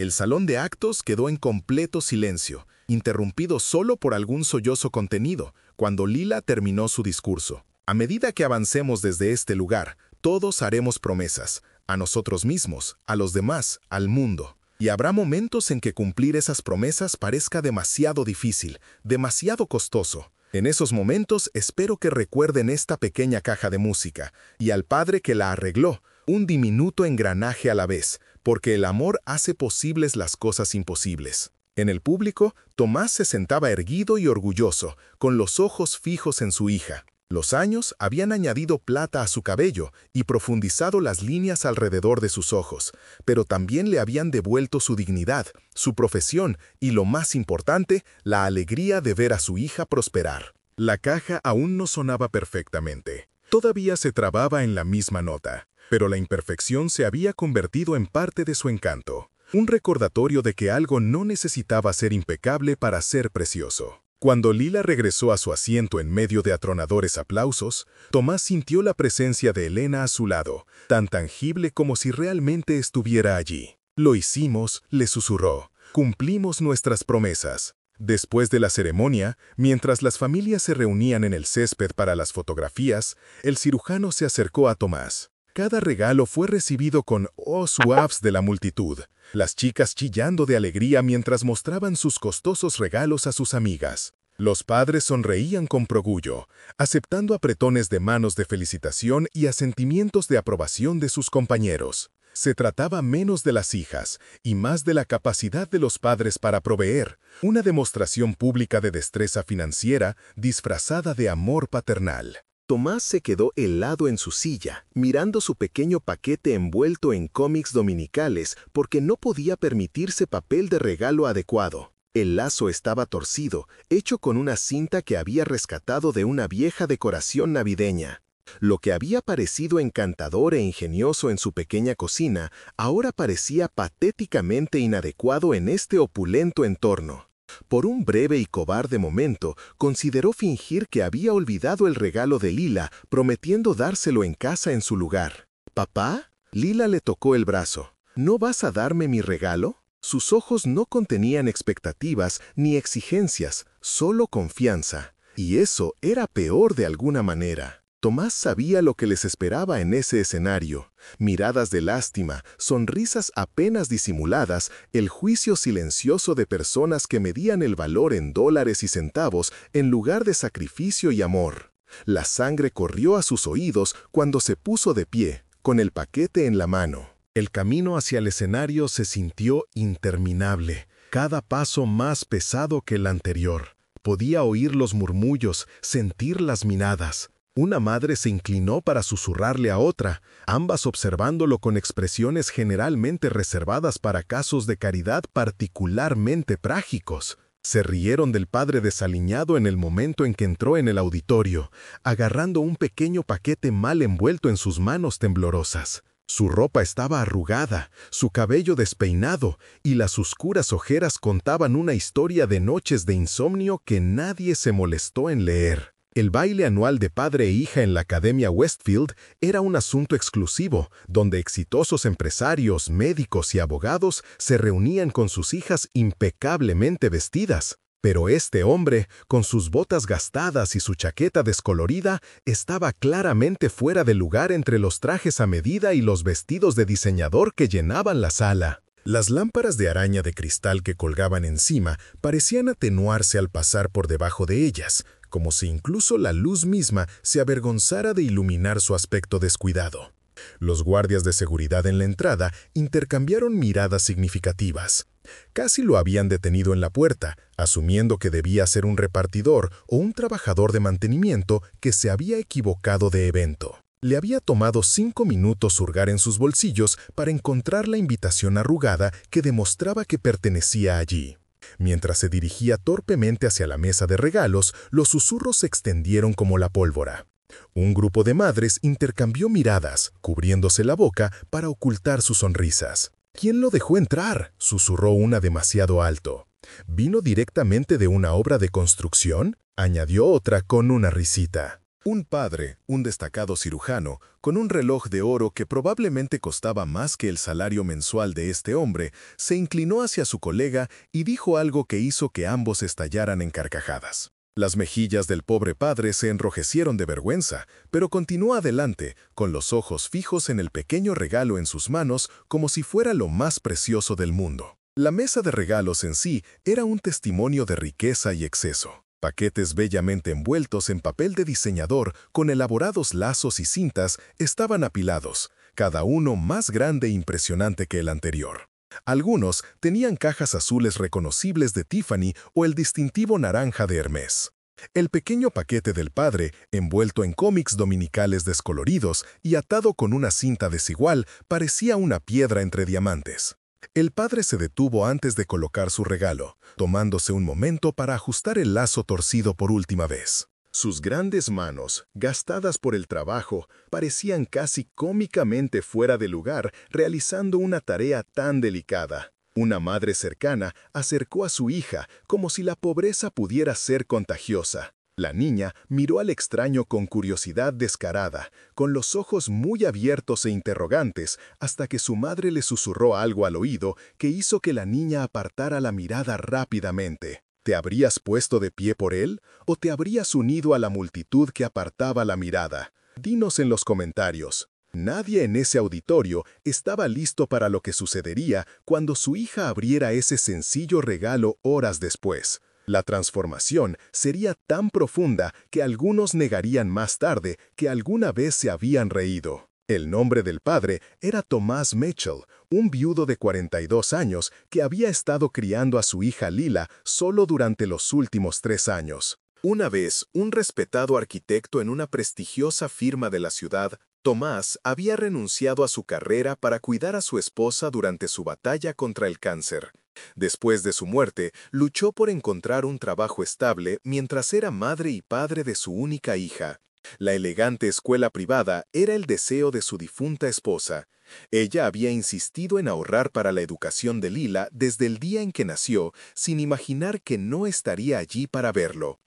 El salón de actos quedó en completo silencio, interrumpido solo por algún sollozo contenido, cuando Lila terminó su discurso. A medida que avancemos desde este lugar, todos haremos promesas, a nosotros mismos, a los demás, al mundo. Y habrá momentos en que cumplir esas promesas parezca demasiado difícil, demasiado costoso. En esos momentos espero que recuerden esta pequeña caja de música y al padre que la arregló, un diminuto engranaje a la vez, porque el amor hace posibles las cosas imposibles. En el público, Tomás se sentaba erguido y orgulloso, con los ojos fijos en su hija. Los años habían añadido plata a su cabello y profundizado las líneas alrededor de sus ojos, pero también le habían devuelto su dignidad, su profesión y, lo más importante, la alegría de ver a su hija prosperar. La caja aún no sonaba perfectamente. Todavía se trababa en la misma nota, pero la imperfección se había convertido en parte de su encanto, un recordatorio de que algo no necesitaba ser impecable para ser precioso. Cuando Lila regresó a su asiento en medio de atronadores aplausos, Tomás sintió la presencia de Elena a su lado, tan tangible como si realmente estuviera allí. «Lo hicimos», le susurró. «Cumplimos nuestras promesas». Después de la ceremonia, mientras las familias se reunían en el césped para las fotografías, el cirujano se acercó a Tomás. Cada regalo fue recibido con «oh» suaves de la multitud, las chicas chillando de alegría mientras mostraban sus costosos regalos a sus amigas. Los padres sonreían con progullo, aceptando apretones de manos de felicitación y asentimientos de aprobación de sus compañeros. Se trataba menos de las hijas y más de la capacidad de los padres para proveer, una demostración pública de destreza financiera disfrazada de amor paternal. Tomás se quedó helado en su silla, mirando su pequeño paquete envuelto en cómics dominicales porque no podía permitirse papel de regalo adecuado. El lazo estaba torcido, hecho con una cinta que había rescatado de una vieja decoración navideña. Lo que había parecido encantador e ingenioso en su pequeña cocina, ahora parecía patéticamente inadecuado en este opulento entorno. Por un breve y cobarde momento, consideró fingir que había olvidado el regalo de Lila, prometiendo dárselo en casa en su lugar. «¿Papá?» Lila le tocó el brazo. «¿No vas a darme mi regalo?» Sus ojos no contenían expectativas ni exigencias, solo confianza. Y eso era peor de alguna manera. Tomás sabía lo que les esperaba en ese escenario. Miradas de lástima, sonrisas apenas disimuladas, el juicio silencioso de personas que medían el valor en dólares y centavos en lugar de sacrificio y amor. La sangre corrió a sus oídos cuando se puso de pie, con el paquete en la mano. El camino hacia el escenario se sintió interminable, cada paso más pesado que el anterior. Podía oír los murmullos, sentir las miradas. Una madre se inclinó para susurrarle a otra, ambas observándolo con expresiones generalmente reservadas para casos de caridad particularmente trágicos. Se rieron del padre desaliñado en el momento en que entró en el auditorio, agarrando un pequeño paquete mal envuelto en sus manos temblorosas. Su ropa estaba arrugada, su cabello despeinado, y las oscuras ojeras contaban una historia de noches de insomnio que nadie se molestó en leer. El baile anual de padre e hija en la Academia Westfield era un asunto exclusivo, donde exitosos empresarios, médicos y abogados se reunían con sus hijas impecablemente vestidas. Pero este hombre, con sus botas gastadas y su chaqueta descolorida, estaba claramente fuera de lugar entre los trajes a medida y los vestidos de diseñador que llenaban la sala. Las lámparas de araña de cristal que colgaban encima parecían atenuarse al pasar por debajo de ellas, como si incluso la luz misma se avergonzara de iluminar su aspecto descuidado. Los guardias de seguridad en la entrada intercambiaron miradas significativas. Casi lo habían detenido en la puerta, asumiendo que debía ser un repartidor o un trabajador de mantenimiento que se había equivocado de evento. Le había tomado 5 minutos hurgar en sus bolsillos para encontrar la invitación arrugada que demostraba que pertenecía allí. Mientras se dirigía torpemente hacia la mesa de regalos, los susurros se extendieron como la pólvora. Un grupo de madres intercambió miradas, cubriéndose la boca para ocultar sus sonrisas. «¿Quién lo dejó entrar?», susurró una demasiado alto. «¿Vino directamente de una obra de construcción?», añadió otra con una risita. Un padre, un destacado cirujano, con un reloj de oro que probablemente costaba más que el salario mensual de este hombre, se inclinó hacia su colega y dijo algo que hizo que ambos estallaran en carcajadas. Las mejillas del pobre padre se enrojecieron de vergüenza, pero continuó adelante, con los ojos fijos en el pequeño regalo en sus manos como si fuera lo más precioso del mundo. La mesa de regalos en sí era un testimonio de riqueza y exceso. Paquetes bellamente envueltos en papel de diseñador con elaborados lazos y cintas estaban apilados, cada uno más grande e impresionante que el anterior. Algunos tenían cajas azules reconocibles de Tiffany o el distintivo naranja de Hermès. El pequeño paquete del padre, envuelto en cómics dominicales descoloridos y atado con una cinta desigual, parecía una piedra entre diamantes. El padre se detuvo antes de colocar su regalo, tomándose un momento para ajustar el lazo torcido por última vez. Sus grandes manos, gastadas por el trabajo, parecían casi cómicamente fuera de lugar realizando una tarea tan delicada. Una madre cercana acercó a su hija como si la pobreza pudiera ser contagiosa. La niña miró al extraño con curiosidad descarada, con los ojos muy abiertos e interrogantes, hasta que su madre le susurró algo al oído que hizo que la niña apartara la mirada rápidamente. ¿Te habrías puesto de pie por él o te habrías unido a la multitud que apartaba la mirada? Dinos en los comentarios. Nadie en ese auditorio estaba listo para lo que sucedería cuando su hija abriera ese sencillo regalo horas después. La transformación sería tan profunda que algunos negarían más tarde que alguna vez se habían reído. El nombre del padre era Thomas Mitchell, un viudo de 42 años que había estado criando a su hija Lila solo durante los últimos 3 años. Una vez, un respetado arquitecto en una prestigiosa firma de la ciudad, Tomás había renunciado a su carrera para cuidar a su esposa durante su batalla contra el cáncer. Después de su muerte, luchó por encontrar un trabajo estable mientras era madre y padre de su única hija. La elegante escuela privada era el deseo de su difunta esposa. Ella había insistido en ahorrar para la educación de Lila desde el día en que nació, sin imaginar que no estaría allí para verlo.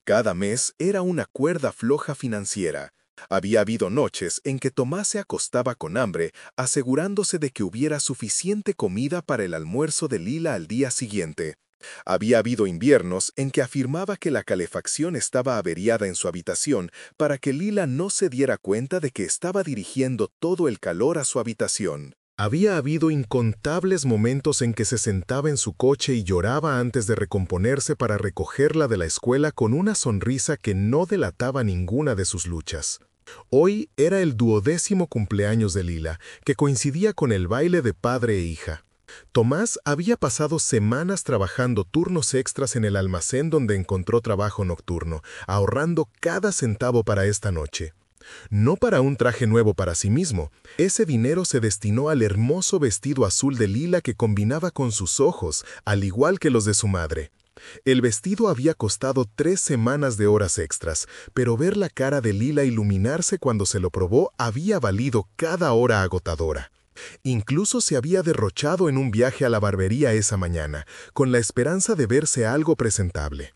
Cada mes era una cuerda floja financiera. Había habido noches en que Tomás se acostaba con hambre, asegurándose de que hubiera suficiente comida para el almuerzo de Lila al día siguiente. Había habido inviernos en que afirmaba que la calefacción estaba averiada en su habitación para que Lila no se diera cuenta de que estaba dirigiendo todo el calor a su habitación. Había habido incontables momentos en que se sentaba en su coche y lloraba antes de recomponerse para recogerla de la escuela con una sonrisa que no delataba ninguna de sus luchas. Hoy era el 12º cumpleaños de Lila, que coincidía con el baile de padre e hija. Tomás había pasado semanas trabajando turnos extras en el almacén donde encontró trabajo nocturno, ahorrando cada centavo para esta noche. No para un traje nuevo para sí mismo. Ese dinero se destinó al hermoso vestido azul de Lila que combinaba con sus ojos, al igual que los de su madre. El vestido había costado 3 semanas de horas extras, pero ver la cara de Lila iluminarse cuando se lo probó había valido cada hora agotadora. Incluso se había derrochado en un viaje a la barbería esa mañana, con la esperanza de verse algo presentable.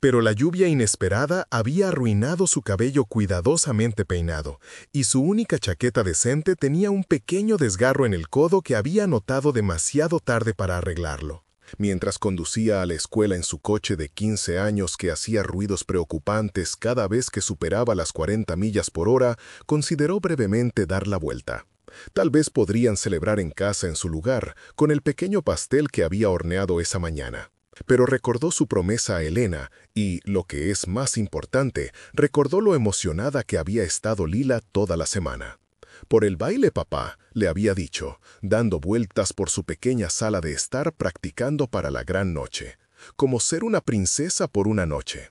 Pero la lluvia inesperada había arruinado su cabello cuidadosamente peinado, y su única chaqueta decente tenía un pequeño desgarro en el codo que había notado demasiado tarde para arreglarlo. Mientras conducía a la escuela en su coche de 15 años que hacía ruidos preocupantes cada vez que superaba las 40 millas por hora, consideró brevemente dar la vuelta. Tal vez podrían celebrar en casa en su lugar, con el pequeño pastel que había horneado esa mañana. Pero recordó su promesa a Elena y, lo que es más importante, recordó lo emocionada que había estado Lila toda la semana. «Por el baile, papá», le había dicho, dando vueltas por su pequeña sala de estar practicando para la gran noche, como ser una princesa por una noche.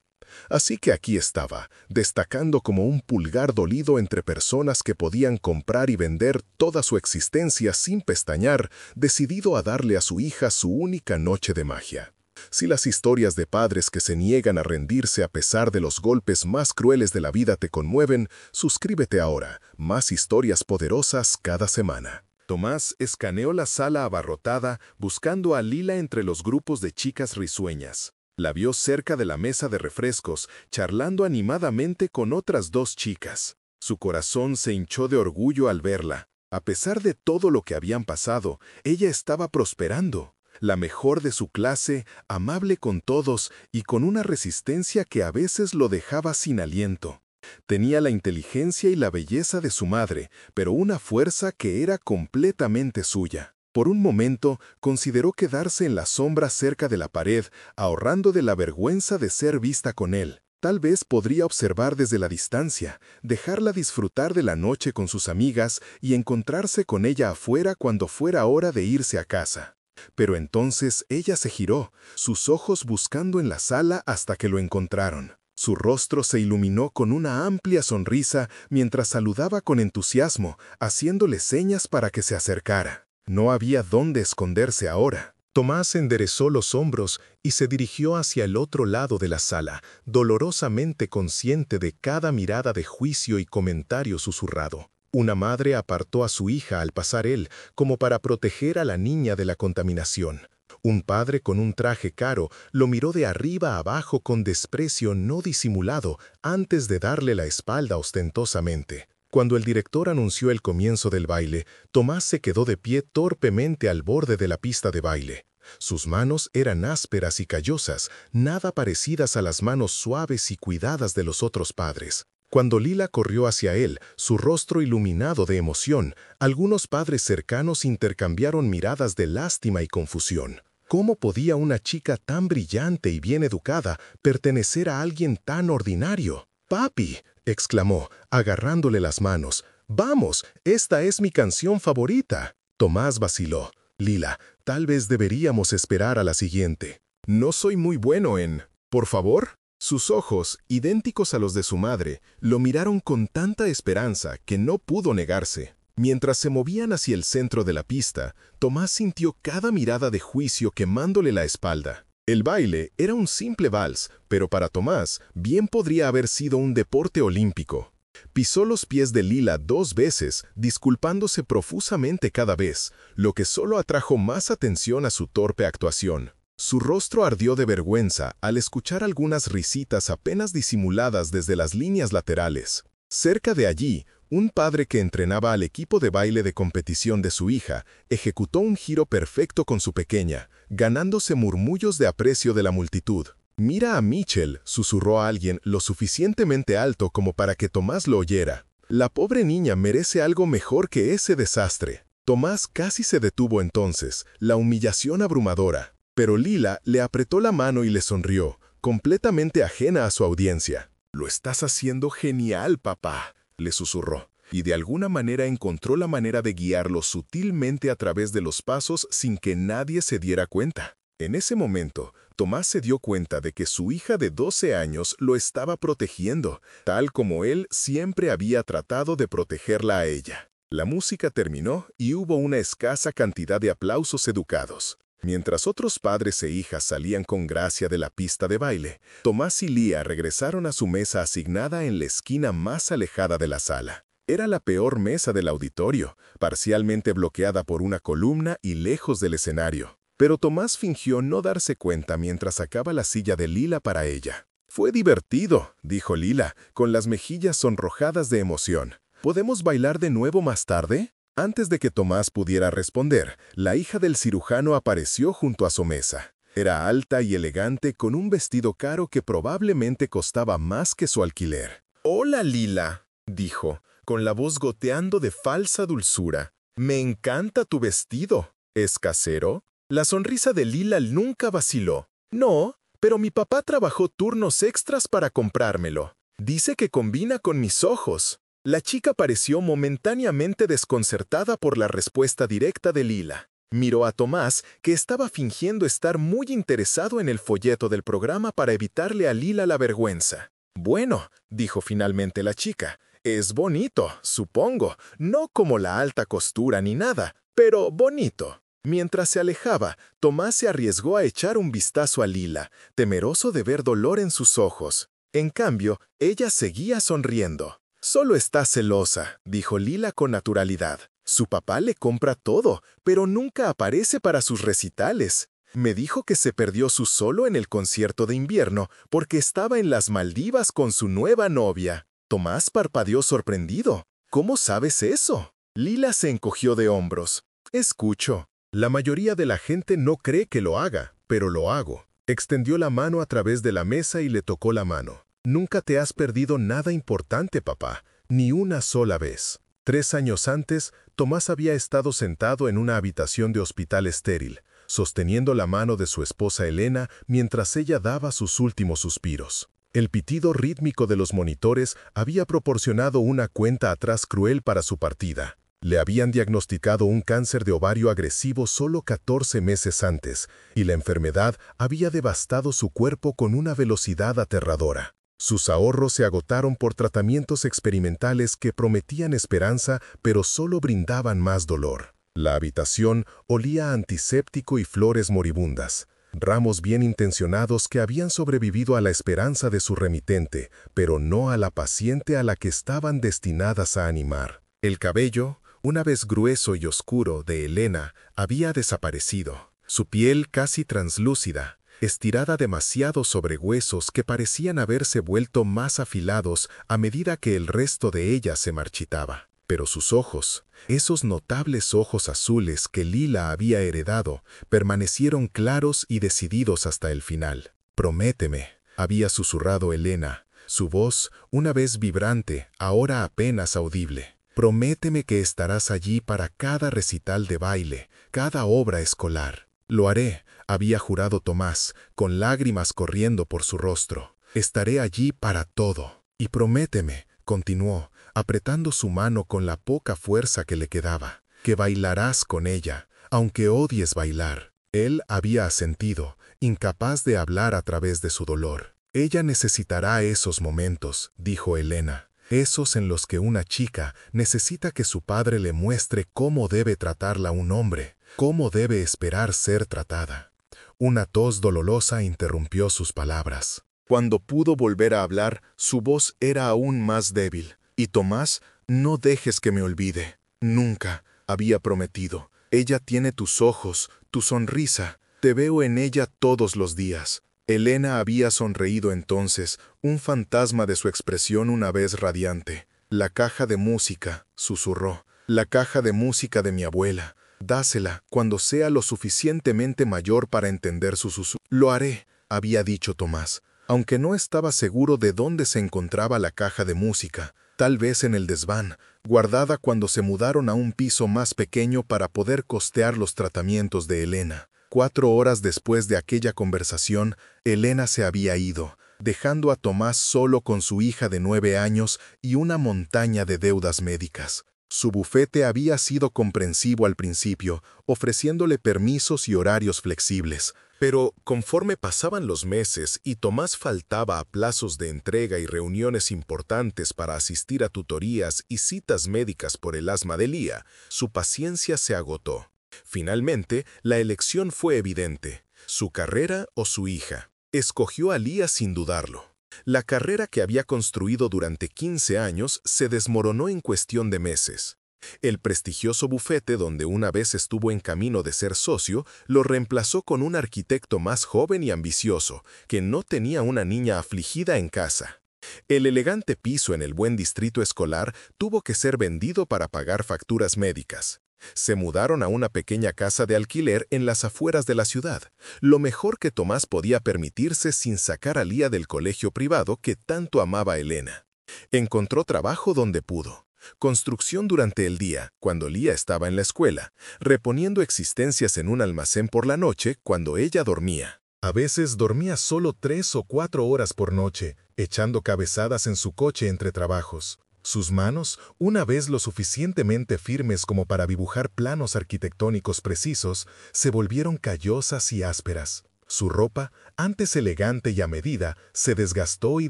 Así que aquí estaba, destacando como un pulgar dolido entre personas que podían comprar y vender toda su existencia sin pestañear, decidido a darle a su hija su única noche de magia. Si las historias de padres que se niegan a rendirse a pesar de los golpes más crueles de la vida te conmueven, suscríbete ahora. Más historias poderosas cada semana. Tomás escaneó la sala abarrotada buscando a Lila entre los grupos de chicas risueñas. La vio cerca de la mesa de refrescos, charlando animadamente con otras dos chicas. Su corazón se hinchó de orgullo al verla. A pesar de todo lo que habían pasado, ella estaba prosperando. La mejor de su clase, amable con todos y con una resistencia que a veces lo dejaba sin aliento. Tenía la inteligencia y la belleza de su madre, pero una fuerza que era completamente suya. Por un momento, consideró quedarse en la sombra cerca de la pared, ahorrando de la vergüenza de ser vista con él. Tal vez podría observar desde la distancia, dejarla disfrutar de la noche con sus amigas y encontrarse con ella afuera cuando fuera hora de irse a casa. Pero entonces ella se giró, sus ojos buscando en la sala hasta que lo encontraron. Su rostro se iluminó con una amplia sonrisa mientras saludaba con entusiasmo, haciéndole señas para que se acercara. No había dónde esconderse ahora. Tomás enderezó los hombros y se dirigió hacia el otro lado de la sala, dolorosamente consciente de cada mirada de juicio y comentario susurrado. Una madre apartó a su hija al pasar él, como para proteger a la niña de la contaminación. Un padre con un traje caro lo miró de arriba a abajo con desprecio no disimulado antes de darle la espalda ostentosamente. Cuando el director anunció el comienzo del baile, Tomás se quedó de pie torpemente al borde de la pista de baile. Sus manos eran ásperas y callosas, nada parecidas a las manos suaves y cuidadas de los otros padres. Cuando Lila corrió hacia él, su rostro iluminado de emoción, algunos padres cercanos intercambiaron miradas de lástima y confusión. ¿Cómo podía una chica tan brillante y bien educada pertenecer a alguien tan ordinario? «¡Papi!», exclamó, agarrándole las manos. «¡Vamos! Esta es mi canción favorita». Tomás vaciló. «Lila, tal vez deberíamos esperar a la siguiente». «No soy muy bueno en... ¿Por favor?» Sus ojos, idénticos a los de su madre, lo miraron con tanta esperanza que no pudo negarse. Mientras se movían hacia el centro de la pista, Tomás sintió cada mirada de juicio quemándole la espalda. El baile era un simple vals, pero para Tomás bien podría haber sido un deporte olímpico. Pisó los pies de Lila 2 veces, disculpándose profusamente cada vez, lo que solo atrajo más atención a su torpe actuación. Su rostro ardió de vergüenza al escuchar algunas risitas apenas disimuladas desde las líneas laterales. Cerca de allí, un padre que entrenaba al equipo de baile de competición de su hija ejecutó un giro perfecto con su pequeña, ganándose murmullos de aprecio de la multitud. «Mira a Mitchell», susurró a alguien lo suficientemente alto como para que Tomás lo oyera. «La pobre niña merece algo mejor que ese desastre». Tomás casi se detuvo entonces, la humillación abrumadora. Pero Lila le apretó la mano y le sonrió, completamente ajena a su audiencia. «Lo estás haciendo genial, papá», le susurró, y de alguna manera encontró la manera de guiarlo sutilmente a través de los pasos sin que nadie se diera cuenta. En ese momento, Tomás se dio cuenta de que su hija de 12 años lo estaba protegiendo, tal como él siempre había tratado de protegerla a ella. La música terminó y hubo una escasa cantidad de aplausos educados. Mientras otros padres e hijas salían con gracia de la pista de baile, Tomás y Lía regresaron a su mesa asignada en la esquina más alejada de la sala. Era la peor mesa del auditorio, parcialmente bloqueada por una columna y lejos del escenario. Pero Tomás fingió no darse cuenta mientras sacaba la silla de Lila para ella. «Fue divertido», dijo Lila, con las mejillas sonrojadas de emoción. «¿Podemos bailar de nuevo más tarde?» Antes de que Tomás pudiera responder, la hija del cirujano apareció junto a su mesa. Era alta y elegante con un vestido caro que probablemente costaba más que su alquiler. «Hola, Lila», dijo, con la voz goteando de falsa dulzura. «Me encanta tu vestido. ¿Es casero?» La sonrisa de Lila nunca vaciló. «No, pero mi papá trabajó turnos extras para comprármelo. Dice que combina con mis ojos». La chica pareció momentáneamente desconcertada por la respuesta directa de Lila. Miró a Tomás, que estaba fingiendo estar muy interesado en el folleto del programa para evitarle a Lila la vergüenza. «Bueno», dijo finalmente la chica, «es bonito, supongo, no como la alta costura ni nada, pero bonito». Mientras se alejaba, Tomás se arriesgó a echar un vistazo a Lila, temeroso de ver dolor en sus ojos. En cambio, ella seguía sonriendo. «Solo está celosa», dijo Lila con naturalidad. «Su papá le compra todo, pero nunca aparece para sus recitales. Me dijo que se perdió su solo en el concierto de invierno porque estaba en las Maldivas con su nueva novia. Tomás parpadeó sorprendido. ¿Cómo sabes eso? Lila se encogió de hombros. Escucho. La mayoría de la gente no cree que lo haga, pero lo hago. Extendió la mano a través de la mesa y le tocó la mano. Nunca te has perdido nada importante, papá, ni una sola vez. 3 años antes, Tomás había estado sentado en una habitación de hospital estéril, sosteniendo la mano de su esposa Elena mientras ella daba sus últimos suspiros. El pitido rítmico de los monitores había proporcionado una cuenta atrás cruel para su partida. Le habían diagnosticado un cáncer de ovario agresivo solo 14 meses antes, y la enfermedad había devastado su cuerpo con una velocidad aterradora. Sus ahorros se agotaron por tratamientos experimentales que prometían esperanza, pero solo brindaban más dolor. La habitación olía a antiséptico y flores moribundas, ramos bien intencionados que habían sobrevivido a la esperanza de su remitente, pero no a la paciente a la que estaban destinadas a animar. El cabello, una vez grueso y oscuro, de Elena, había desaparecido. Su piel casi translúcida, estirada demasiado sobre huesos que parecían haberse vuelto más afilados a medida que el resto de ella se marchitaba. Pero sus ojos, esos notables ojos azules que Lila había heredado, permanecieron claros y decididos hasta el final. «Prométeme», había susurrado Elena, su voz, una vez vibrante, ahora apenas audible. «Prométeme que estarás allí para cada recital de baile, cada obra escolar». «Lo haré», había jurado Tomás, con lágrimas corriendo por su rostro. «Estaré allí para todo». «Y prométeme», continuó, apretando su mano con la poca fuerza que le quedaba, «que bailarás con ella, aunque odies bailar». Él había asentido, incapaz de hablar a través de su dolor. «Ella necesitará esos momentos», dijo Elena, «esos en los que una chica necesita que su padre le muestre cómo debe tratarla un hombre, cómo debe esperar ser tratada». Una tos dolorosa interrumpió sus palabras. Cuando pudo volver a hablar, su voz era aún más débil. «Y Tomás, no dejes que me olvide. Nunca», había prometido. «Ella tiene tus ojos, tu sonrisa. Te veo en ella todos los días». Elena había sonreído entonces, un fantasma de su expresión una vez radiante. «La caja de música», susurró. «La caja de música de mi abuela. Dásela cuando sea lo suficientemente mayor para entender su susurro». «Lo haré», había dicho Tomás, aunque no estaba seguro de dónde se encontraba la caja de música. Tal vez en el desván, guardada cuando se mudaron a un piso más pequeño para poder costear los tratamientos de Elena. 4 horas después de aquella conversación, Elena se había ido, dejando a Tomás solo con su hija de 9 años y una montaña de deudas médicas. Su bufete había sido comprensivo al principio, ofreciéndole permisos y horarios flexibles. Pero conforme pasaban los meses y Tomás faltaba a plazos de entrega y reuniones importantes para asistir a tutorías y citas médicas por el asma de Lía, su paciencia se agotó. Finalmente, la elección fue evidente: su carrera o su hija. Escogió a Lía sin dudarlo. La carrera que había construido durante 15 años se desmoronó en cuestión de meses. El prestigioso bufete donde una vez estuvo en camino de ser socio lo reemplazó con un arquitecto más joven y ambicioso, que no tenía una niña afligida en casa. El elegante piso en el buen distrito escolar tuvo que ser vendido para pagar facturas médicas. Se mudaron a una pequeña casa de alquiler en las afueras de la ciudad, lo mejor que Tomás podía permitirse sin sacar a Lía del colegio privado que tanto amaba Elena. Encontró trabajo donde pudo. Construcción durante el día, cuando Lía estaba en la escuela, reponiendo existencias en un almacén por la noche cuando ella dormía. A veces dormía solo 3 o 4 horas por noche, echando cabezadas en su coche entre trabajos. Sus manos, una vez lo suficientemente firmes como para dibujar planos arquitectónicos precisos, se volvieron callosas y ásperas. Su ropa, antes elegante y a medida, se desgastó y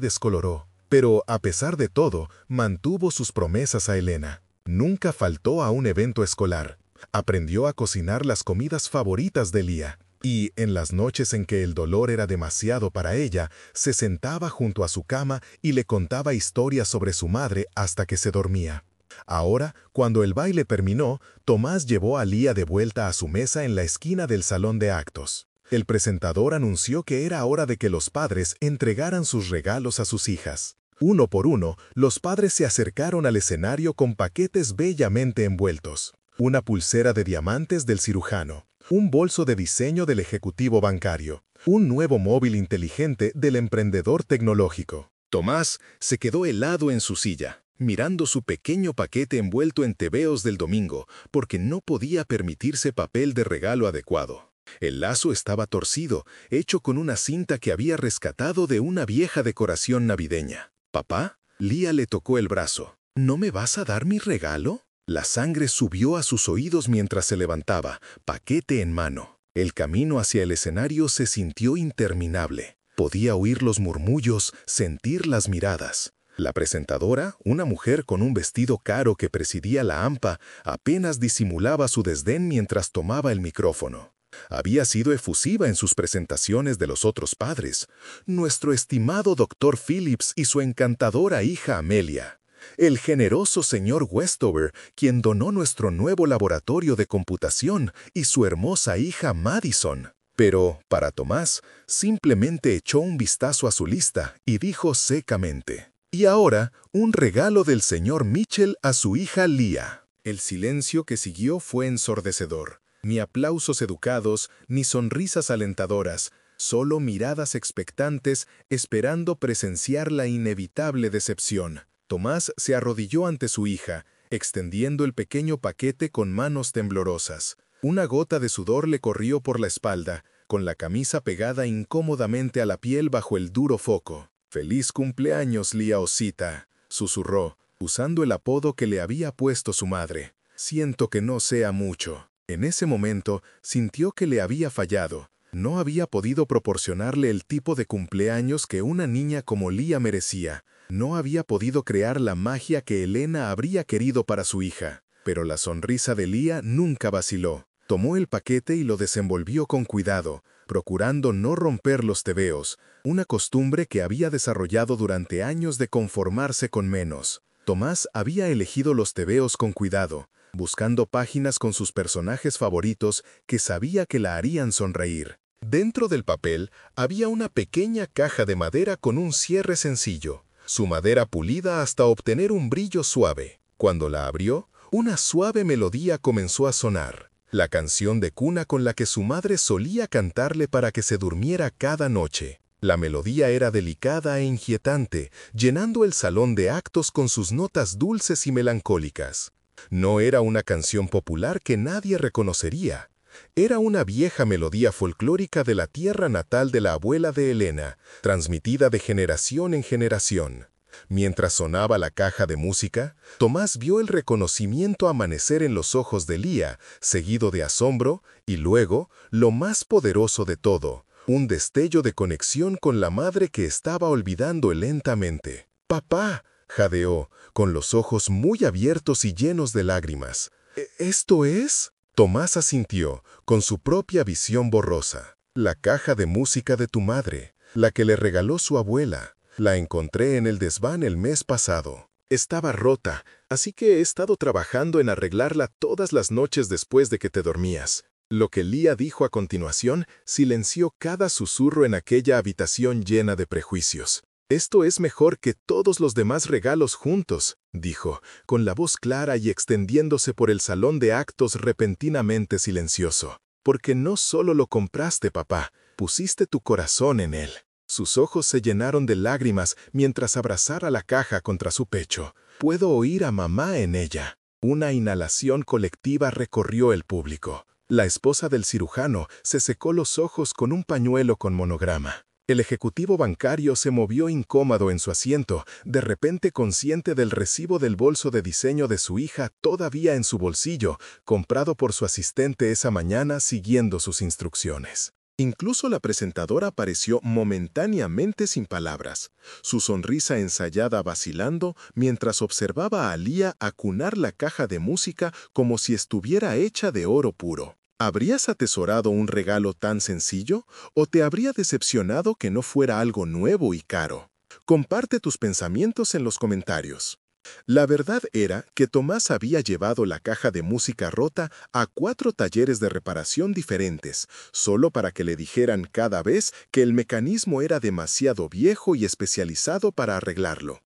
descoloró. Pero, a pesar de todo, mantuvo sus promesas a Elena. Nunca faltó a un evento escolar. Aprendió a cocinar las comidas favoritas de Lía. Y, en las noches en que el dolor era demasiado para ella, se sentaba junto a su cama y le contaba historias sobre su madre hasta que se dormía. Ahora, cuando el baile terminó, Tomás llevó a Lía de vuelta a su mesa en la esquina del salón de actos. El presentador anunció que era hora de que los padres entregaran sus regalos a sus hijas. Uno por uno, los padres se acercaron al escenario con paquetes bellamente envueltos. Una pulsera de diamantes del cirujano, un bolso de diseño del ejecutivo bancario, un nuevo móvil inteligente del emprendedor tecnológico. Tomás se quedó helado en su silla, mirando su pequeño paquete envuelto en tebeos del domingo, porque no podía permitirse papel de regalo adecuado. El lazo estaba torcido, hecho con una cinta que había rescatado de una vieja decoración navideña. «¿Papá?» Lía le tocó el brazo. «¿No me vas a dar mi regalo?» La sangre subió a sus oídos mientras se levantaba, paquete en mano. El camino hacia el escenario se sintió interminable. Podía oír los murmullos, sentir las miradas. La presentadora, una mujer con un vestido caro que presidía la AMPA, apenas disimulaba su desdén mientras tomaba el micrófono. Había sido efusiva en sus presentaciones de los otros padres. Nuestro estimado Dr. Phillips y su encantadora hija Amelia. El generoso señor Westover, quien donó nuestro nuevo laboratorio de computación, y su hermosa hija Madison. Pero, para Tomás, simplemente echó un vistazo a su lista y dijo secamente: «Y ahora, un regalo del señor Mitchell a su hija Lía». El silencio que siguió fue ensordecedor. Ni aplausos educados, ni sonrisas alentadoras, solo miradas expectantes esperando presenciar la inevitable decepción. Tomás se arrodilló ante su hija, extendiendo el pequeño paquete con manos temblorosas. Una gota de sudor le corrió por la espalda, con la camisa pegada incómodamente a la piel bajo el duro foco. «Feliz cumpleaños, Lía Osita», susurró, usando el apodo que le había puesto su madre. «Siento que no sea mucho». En ese momento, sintió que le había fallado. No había podido proporcionarle el tipo de cumpleaños que una niña como Lía merecía. No había podido crear la magia que Elena habría querido para su hija. Pero la sonrisa de Lía nunca vaciló. Tomó el paquete y lo desenvolvió con cuidado, procurando no romper los tebeos, una costumbre que había desarrollado durante años de conformarse con menos. Tomás había elegido los tebeos con cuidado, buscando páginas con sus personajes favoritos que sabía que la harían sonreír. Dentro del papel había una pequeña caja de madera con un cierre sencillo, su madera pulida hasta obtener un brillo suave. Cuando la abrió, una suave melodía comenzó a sonar, la canción de cuna con la que su madre solía cantarle para que se durmiera cada noche. La melodía era delicada e inquietante, llenando el salón de actos con sus notas dulces y melancólicas. No era una canción popular que nadie reconocería. Era una vieja melodía folclórica de la tierra natal de la abuela de Elena, transmitida de generación en generación. Mientras sonaba la caja de música, Tomás vio el reconocimiento amanecer en los ojos de Lía, seguido de asombro, y luego, lo más poderoso de todo, un destello de conexión con la madre que estaba olvidando lentamente. «¡Papá!», jadeó, con los ojos muy abiertos y llenos de lágrimas. «¿Esto es?». Tomás asintió, con su propia visión borrosa. «La caja de música de tu madre, la que le regaló su abuela. La encontré en el desván el mes pasado. Estaba rota, así que he estado trabajando en arreglarla todas las noches después de que te dormías». Lo que Lía dijo a continuación silenció cada susurro en aquella habitación llena de prejuicios. «Esto es mejor que todos los demás regalos juntos», dijo, con la voz clara y extendiéndose por el salón de actos repentinamente silencioso. «Porque no solo lo compraste, papá, pusiste tu corazón en él». Sus ojos se llenaron de lágrimas mientras abrazara la caja contra su pecho. «Puedo oír a mamá en ella». Una inhalación colectiva recorrió el público. La esposa del cirujano se secó los ojos con un pañuelo con monograma. El ejecutivo bancario se movió incómodo en su asiento, de repente consciente del recibo del bolso de diseño de su hija todavía en su bolsillo, comprado por su asistente esa mañana siguiendo sus instrucciones. Incluso la presentadora pareció momentáneamente sin palabras, su sonrisa ensayada vacilando mientras observaba a Lía acunar la caja de música como si estuviera hecha de oro puro. ¿Habrías atesorado un regalo tan sencillo o te habría decepcionado que no fuera algo nuevo y caro? Comparte tus pensamientos en los comentarios. La verdad era que Tomás había llevado la caja de música rota a 4 talleres de reparación diferentes, solo para que le dijeran cada vez que el mecanismo era demasiado viejo y especializado para arreglarlo.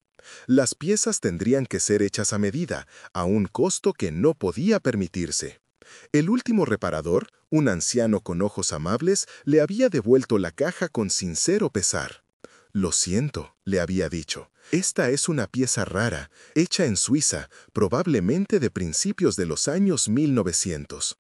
Las piezas tendrían que ser hechas a medida, a un costo que no podía permitirse. El último reparador, un anciano con ojos amables, le había devuelto la caja con sincero pesar. «Lo siento», le había dicho. «Esta es una pieza rara, hecha en Suiza, probablemente de principios de los años 1900.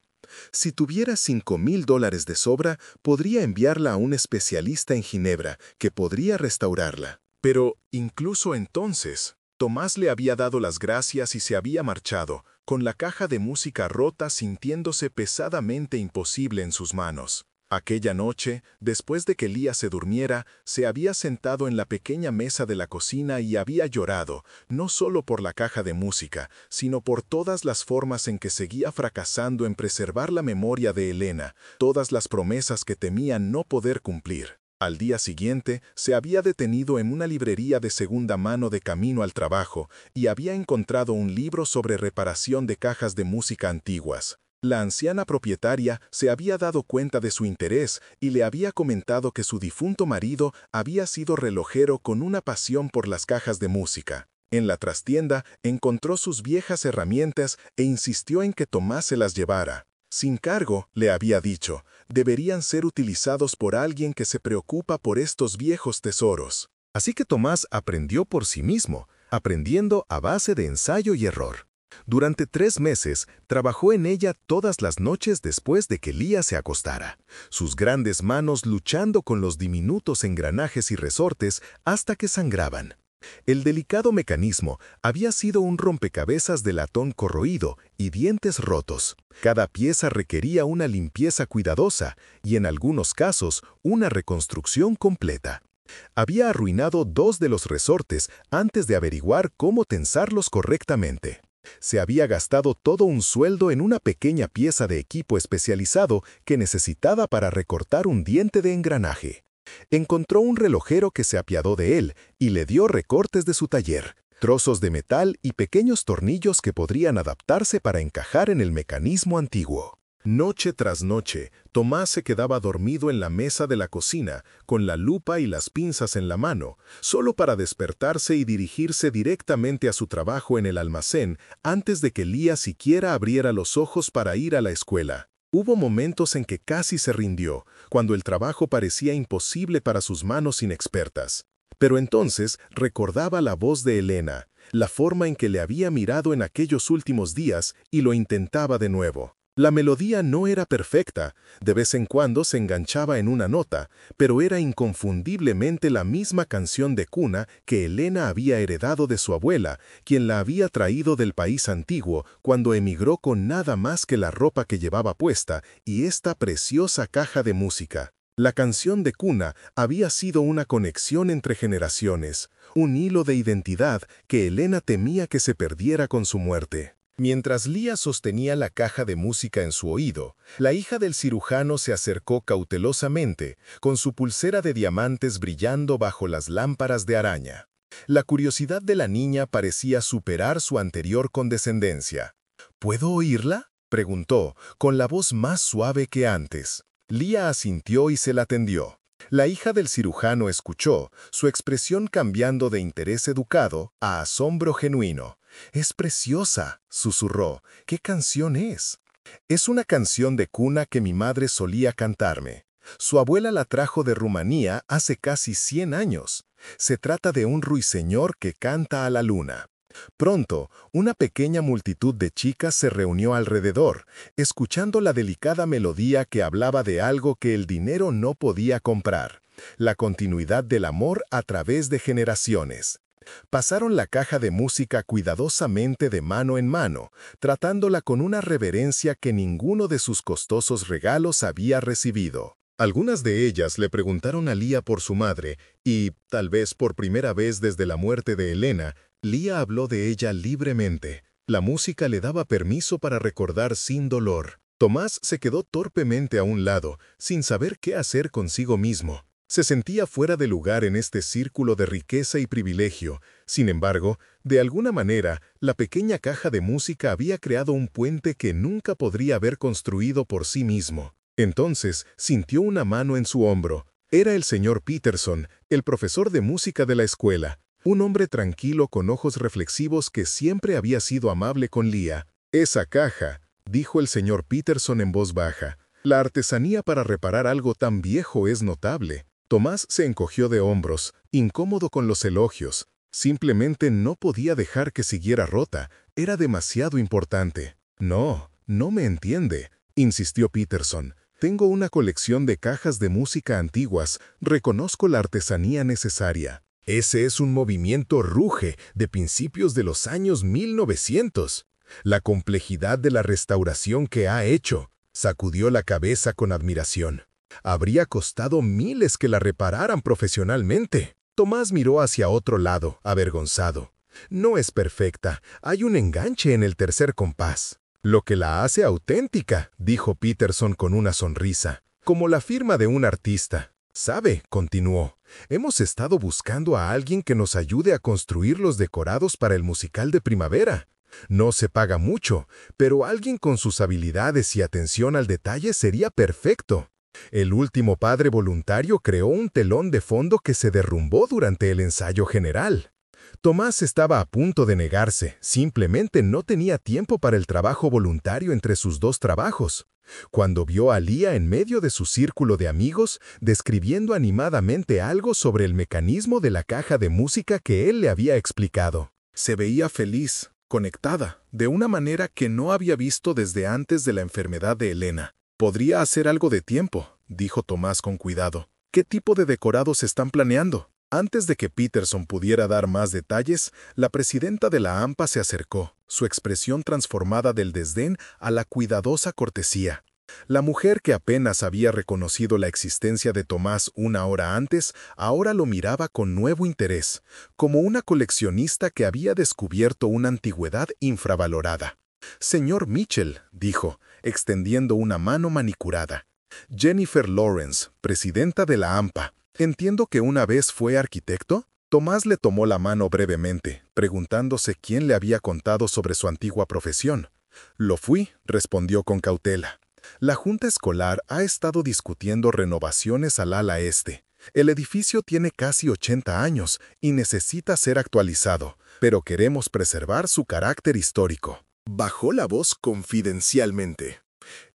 Si tuviera $5,000 de sobra, podría enviarla a un especialista en Ginebra, que podría restaurarla». Pero, incluso entonces, Tomás le había dado las gracias y se había marchado, con la caja de música rota sintiéndose pesadamente imposible en sus manos. Aquella noche, después de que Lía se durmiera, se había sentado en la pequeña mesa de la cocina y había llorado, no solo por la caja de música, sino por todas las formas en que seguía fracasando en preservar la memoria de Elena, todas las promesas que temía no poder cumplir. Al día siguiente, se había detenido en una librería de segunda mano de camino al trabajo y había encontrado un libro sobre reparación de cajas de música antiguas. La anciana propietaria se había dado cuenta de su interés y le había comentado que su difunto marido había sido relojero con una pasión por las cajas de música. En la trastienda encontró sus viejas herramientas e insistió en que Tomás se las llevara. Sin cargo, le había dicho, deberían ser utilizados por alguien que se preocupa por estos viejos tesoros. Así que Tomás aprendió por sí mismo, aprendiendo a base de ensayo y error. Durante 3 meses, trabajó en ella todas las noches después de que Lía se acostara, sus grandes manos luchando con los diminutos engranajes y resortes hasta que sangraban. El delicado mecanismo había sido un rompecabezas de latón corroído y dientes rotos. Cada pieza requería una limpieza cuidadosa y, en algunos casos, una reconstrucción completa. Había arruinado 2 de los resortes antes de averiguar cómo tensarlos correctamente. Se había gastado todo un sueldo en una pequeña pieza de equipo especializado que necesitaba para recortar un diente de engranaje. Encontró un relojero que se apiadó de él y le dio recortes de su taller, trozos de metal y pequeños tornillos que podrían adaptarse para encajar en el mecanismo antiguo. Noche tras noche, Tomás se quedaba dormido en la mesa de la cocina, con la lupa y las pinzas en la mano, solo para despertarse y dirigirse directamente a su trabajo en el almacén antes de que Lía siquiera abriera los ojos para ir a la escuela. Hubo momentos en que casi se rindió, cuando el trabajo parecía imposible para sus manos inexpertas. Pero entonces recordaba la voz de Elena, la forma en que le había mirado en aquellos últimos días y lo intentaba de nuevo. La melodía no era perfecta, de vez en cuando se enganchaba en una nota, pero era inconfundiblemente la misma canción de cuna que Elena había heredado de su abuela, quien la había traído del país antiguo cuando emigró con nada más que la ropa que llevaba puesta y esta preciosa caja de música. La canción de cuna había sido una conexión entre generaciones, un hilo de identidad que Elena temía que se perdiera con su muerte. Mientras Lía sostenía la caja de música en su oído, la hija del cirujano se acercó cautelosamente, con su pulsera de diamantes brillando bajo las lámparas de araña. La curiosidad de la niña parecía superar su anterior condescendencia. «¿Puedo oírla?», preguntó, con la voz más suave que antes. Lía asintió y se la tendió. La hija del cirujano escuchó, su expresión cambiando de interés educado a asombro genuino. «Es preciosa», susurró. «¿Qué canción es?» «Es una canción de cuna que mi madre solía cantarme. Su abuela la trajo de Rumanía hace casi 100 años. Se trata de un ruiseñor que canta a la luna». Pronto, una pequeña multitud de chicas se reunió alrededor, escuchando la delicada melodía que hablaba de algo que el dinero no podía comprar, la continuidad del amor a través de generaciones. Pasaron la caja de música cuidadosamente de mano en mano, tratándola con una reverencia que ninguno de sus costosos regalos había recibido. Algunas de ellas le preguntaron a Lía por su madre y, tal vez por primera vez desde la muerte de Elena, Lía habló de ella libremente. La música le daba permiso para recordar sin dolor. Tomás se quedó torpemente a un lado, sin saber qué hacer consigo mismo. Se sentía fuera de lugar en este círculo de riqueza y privilegio. Sin embargo, de alguna manera, la pequeña caja de música había creado un puente que nunca podría haber construido por sí mismo. Entonces, sintió una mano en su hombro. Era el señor Peterson, el profesor de música de la escuela, un hombre tranquilo con ojos reflexivos que siempre había sido amable con Leah. «Esa caja», dijo el señor Peterson en voz baja. «La artesanía para reparar algo tan viejo es notable». Tomás se encogió de hombros, incómodo con los elogios. Simplemente no podía dejar que siguiera rota. Era demasiado importante. «No, no me entiende», insistió Peterson. «Tengo una colección de cajas de música antiguas. Reconozco la artesanía necesaria». «Ese es un movimiento ruge de principios de los años 1900. La complejidad de la restauración que ha hecho», sacudió la cabeza con admiración. «Habría costado miles que la repararan profesionalmente». Tomás miró hacia otro lado, avergonzado. «No es perfecta. Hay un enganche en el tercer compás». «Lo que la hace auténtica», dijo Peterson con una sonrisa, «como la firma de un artista». «¿Sabe?», continuó, «hemos estado buscando a alguien que nos ayude a construir los decorados para el musical de primavera. No se paga mucho, pero alguien con sus habilidades y atención al detalle sería perfecto». El último padre voluntario creó un telón de fondo que se derrumbó durante el ensayo general. Tomás estaba a punto de negarse, simplemente no tenía tiempo para el trabajo voluntario entre sus dos trabajos. Cuando vio a Leah en medio de su círculo de amigos, describiendo animadamente algo sobre el mecanismo de la caja de música que él le había explicado. Se veía feliz, conectada, de una manera que no había visto desde antes de la enfermedad de Elena. «Podría hacer algo de tiempo», dijo Tomás con cuidado. «¿Qué tipo de decorados están planeando?» Antes de que Peterson pudiera dar más detalles, la presidenta de la AMPA se acercó, su expresión transformada del desdén a la cuidadosa cortesía. La mujer que apenas había reconocido la existencia de Tomás una hora antes, ahora lo miraba con nuevo interés, como una coleccionista que había descubierto una antigüedad infravalorada. «Señor Mitchell», dijo, extendiendo una mano manicurada. «Jennifer Lawrence, presidenta de la AMPA. Entiendo que una vez fue arquitecto». Tomás le tomó la mano brevemente, preguntándose quién le había contado sobre su antigua profesión. «Lo fui», respondió con cautela. «La Junta Escolar ha estado discutiendo renovaciones al ala este. El edificio tiene casi 80 años y necesita ser actualizado, pero queremos preservar su carácter histórico». Bajó la voz confidencialmente.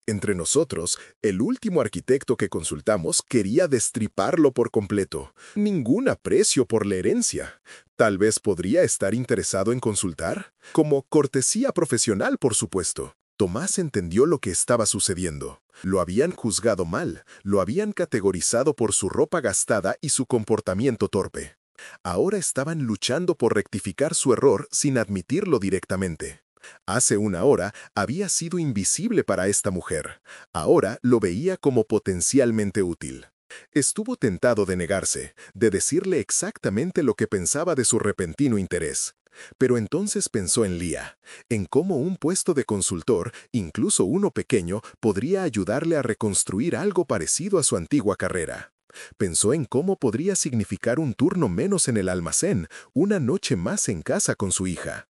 «Entre nosotros, el último arquitecto que consultamos quería destriparlo por completo. Ningún aprecio por la herencia. Tal vez podría estar interesado en consultar. Como cortesía profesional, por supuesto». Tomás entendió lo que estaba sucediendo. Lo habían juzgado mal, lo habían categorizado por su ropa gastada y su comportamiento torpe. Ahora estaban luchando por rectificar su error sin admitirlo directamente. Hace una hora había sido invisible para esta mujer. Ahora lo veía como potencialmente útil. Estuvo tentado de negarse, de decirle exactamente lo que pensaba de su repentino interés. Pero entonces pensó en Leah, en cómo un puesto de consultor, incluso uno pequeño, podría ayudarle a reconstruir algo parecido a su antigua carrera. Pensó en cómo podría significar un turno menos en el almacén, una noche más en casa con su hija.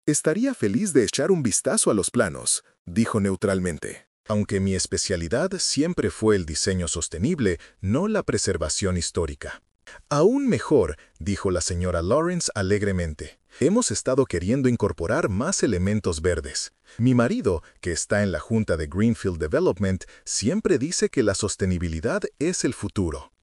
«Estaría feliz de echar un vistazo a los planos», dijo neutralmente. «Aunque mi especialidad siempre fue el diseño sostenible, no la preservación histórica». «Aún mejor», dijo la señora Lawrence alegremente. «Hemos estado queriendo incorporar más elementos verdes. Mi marido, que está en la junta de Greenfield Development, siempre dice que la sostenibilidad es el futuro».